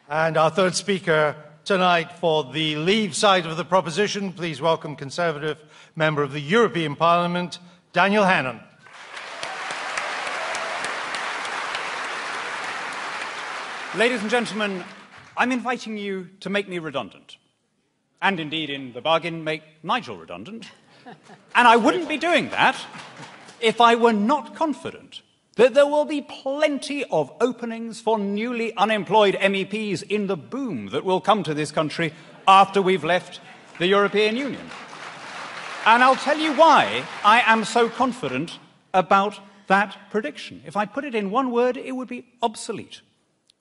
And our third speaker tonight for the Leave side of the proposition, please welcome Conservative Member of the European Parliament, Daniel Hannan. Ladies and gentlemen, I'm inviting you to make me redundant. And indeed, in the bargain, make Nigel redundant. And I wouldn't be doing that if I were not confident that there will be plenty of openings for newly unemployed MEPs in the boom that will come to this country after we've left the European Union. And I'll tell you why I am so confident about that prediction. If I put it in one word, it would be obsolete.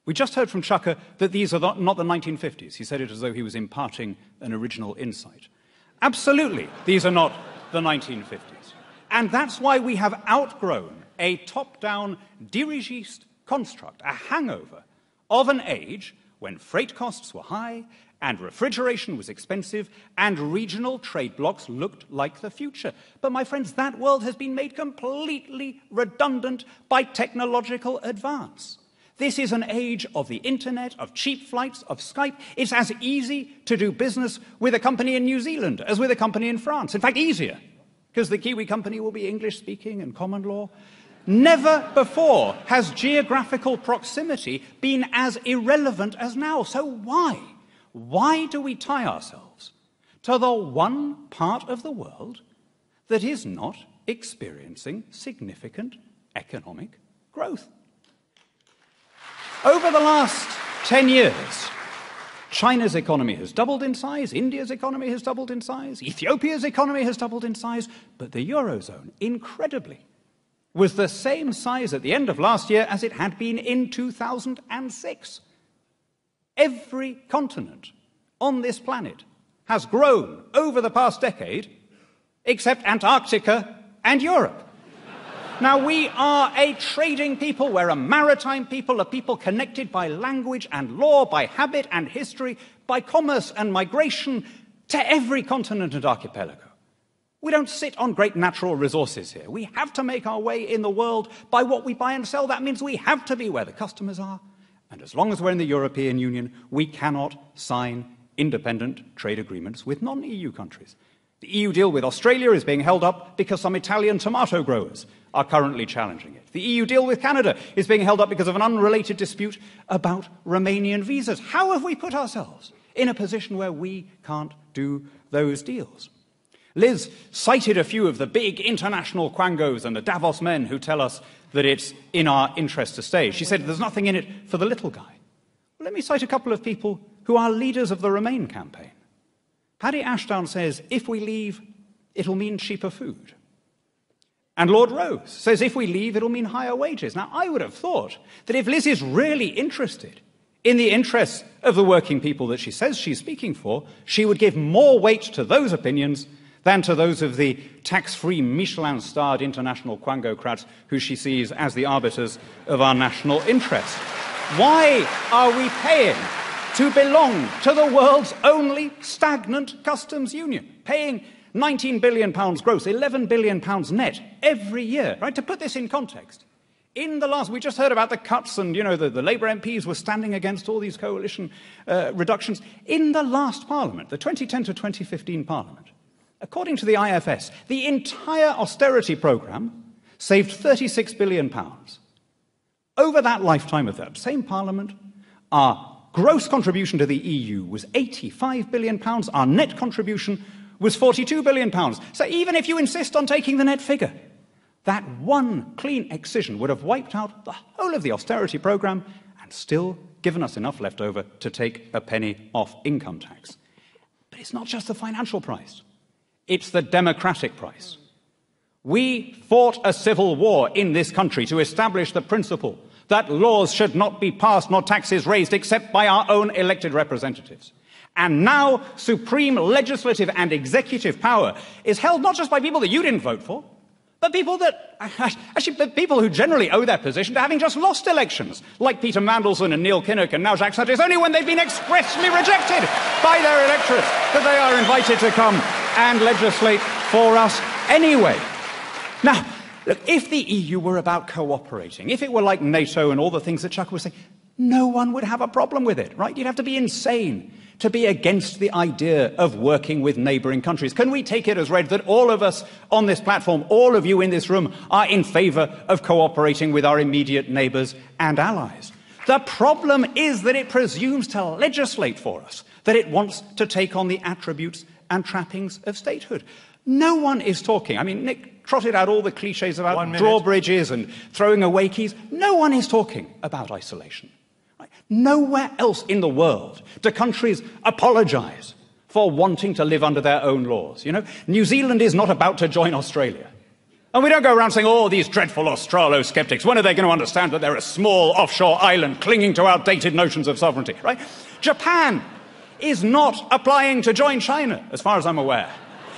We just heard from Chucker that these are not the 1950s. He said it as though he was imparting an original insight. Absolutely, these are not the 1950s. And that's why we have outgrown a top-down dirigiste construct, a hangover of an age when freight costs were high and refrigeration was expensive and regional trade blocs looked like the future. But, my friends, that world has been made completely redundant by technological advance. This is an age of the internet, of cheap flights, of Skype. It's as easy to do business with a company in New Zealand as with a company in France. In fact, easier, because the Kiwi company will be English-speaking and common law. Never before has geographical proximity been as irrelevant as now. So why? Why do we tie ourselves to the one part of the world that is not experiencing significant economic growth? Over the last 10 years, China's economy has doubled in size, India's economy has doubled in size, Ethiopia's economy has doubled in size, but the Eurozone, incredibly, was the same size at the end of last year as it had been in 2006. Every continent on this planet has grown over the past decade, except Antarctica and Europe. Now, we are a trading people, we're a maritime people, a people connected by language and law, by habit and history, by commerce and migration to every continent and archipelago. We don't sit on great natural resources here. We have to make our way in the world by what we buy and sell. That means we have to be where the customers are. And as long as we're in the European Union, we cannot sign independent trade agreements with non-EU countries. The EU deal with Australia is being held up because some Italian tomato growers are currently challenging it. The EU deal with Canada is being held up because of an unrelated dispute about Romanian visas. How have we put ourselves in a position where we can't do those deals? Liz cited a few of the big international quangos and the Davos men who tell us that it's in our interest to stay. She said there's nothing in it for the little guy. Well, let me cite a couple of people who are leaders of the Remain campaign. Paddy Ashdown says, if we leave, it'll mean cheaper food. And Lord Rose says, if we leave, it'll mean higher wages. Now, I would have thought that if Liz is really interested in the interests of the working people that she says she's speaking for, she would give more weight to those opinions than to those of the tax-free Michelin-starred international quangocrats who she sees as the arbiters of our national interest. Why are we paying to belong to the world's only stagnant customs union, paying £19 billion gross, £11 billion net every year, right? To put this in context, in the last, we just heard about the cuts and, the Labour MPs were standing against all these coalition reductions. In the last Parliament, the 2010 to 2015 Parliament, according to the IFS, the entire austerity programme saved £36 billion. Over that lifetime of that same Parliament, our gross contribution to the EU was £85 billion. Our net contribution was £42 billion. So even if you insist on taking the net figure, that one clean excision would have wiped out the whole of the austerity programme and still given us enough left over to take a penny off income tax. But it's not just the financial price. It's the democratic price. We fought a civil war in this country to establish the principle that laws should not be passed nor taxes raised except by our own elected representatives. And now supreme legislative and executive power is held not just by people that you didn't vote for, but people who generally owe their position to having just lost elections, like Peter Mandelson and Neil Kinnock and now Jacques Sutton. It's only when they've been expressly rejected by their electorates that they are invited to come and legislate for us anyway. Now, look, if the EU were about cooperating, if it were like NATO and all the things that Chuck was saying, no one would have a problem with it, right? You'd have to be insane to be against the idea of working with neighbouring countries. Can we take it as read that all of us on this platform, all of you in this room, are in favour of cooperating with our immediate neighbours and allies? The problem is that it presumes to legislate for us, that it wants to take on the attributes and trappings of statehood. No one is talking. I mean, Nick trotted out all the cliches about drawbridges and throwing away keys. No one is talking about isolation. Right? Nowhere else in the world do countries apologise for wanting to live under their own laws. You know, New Zealand is not about to join Australia. And we don't go around saying, oh, these dreadful Australo-skeptics, when are they going to understand that they're a small offshore island clinging to outdated notions of sovereignty, right? Japan is not applying to join China, as far as I'm aware.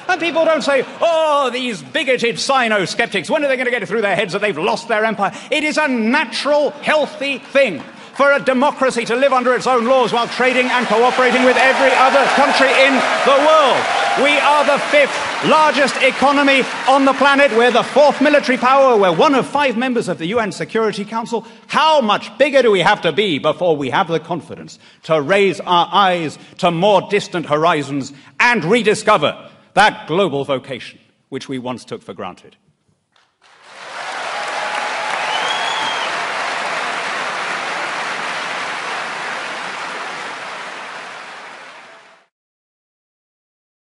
And people don't say, oh, these bigoted Sino-skeptics, when are they going to get it through their heads that they've lost their empire? It is a natural, healthy thing for a democracy to live under its own laws while trading and cooperating with every other country in the world. We are the 5th largest economy on the planet. We're the 4th military power. We're one of 5 members of the UN Security Council. How much bigger do we have to be before we have the confidence to raise our eyes to more distant horizons and rediscover that global vocation which we once took for granted?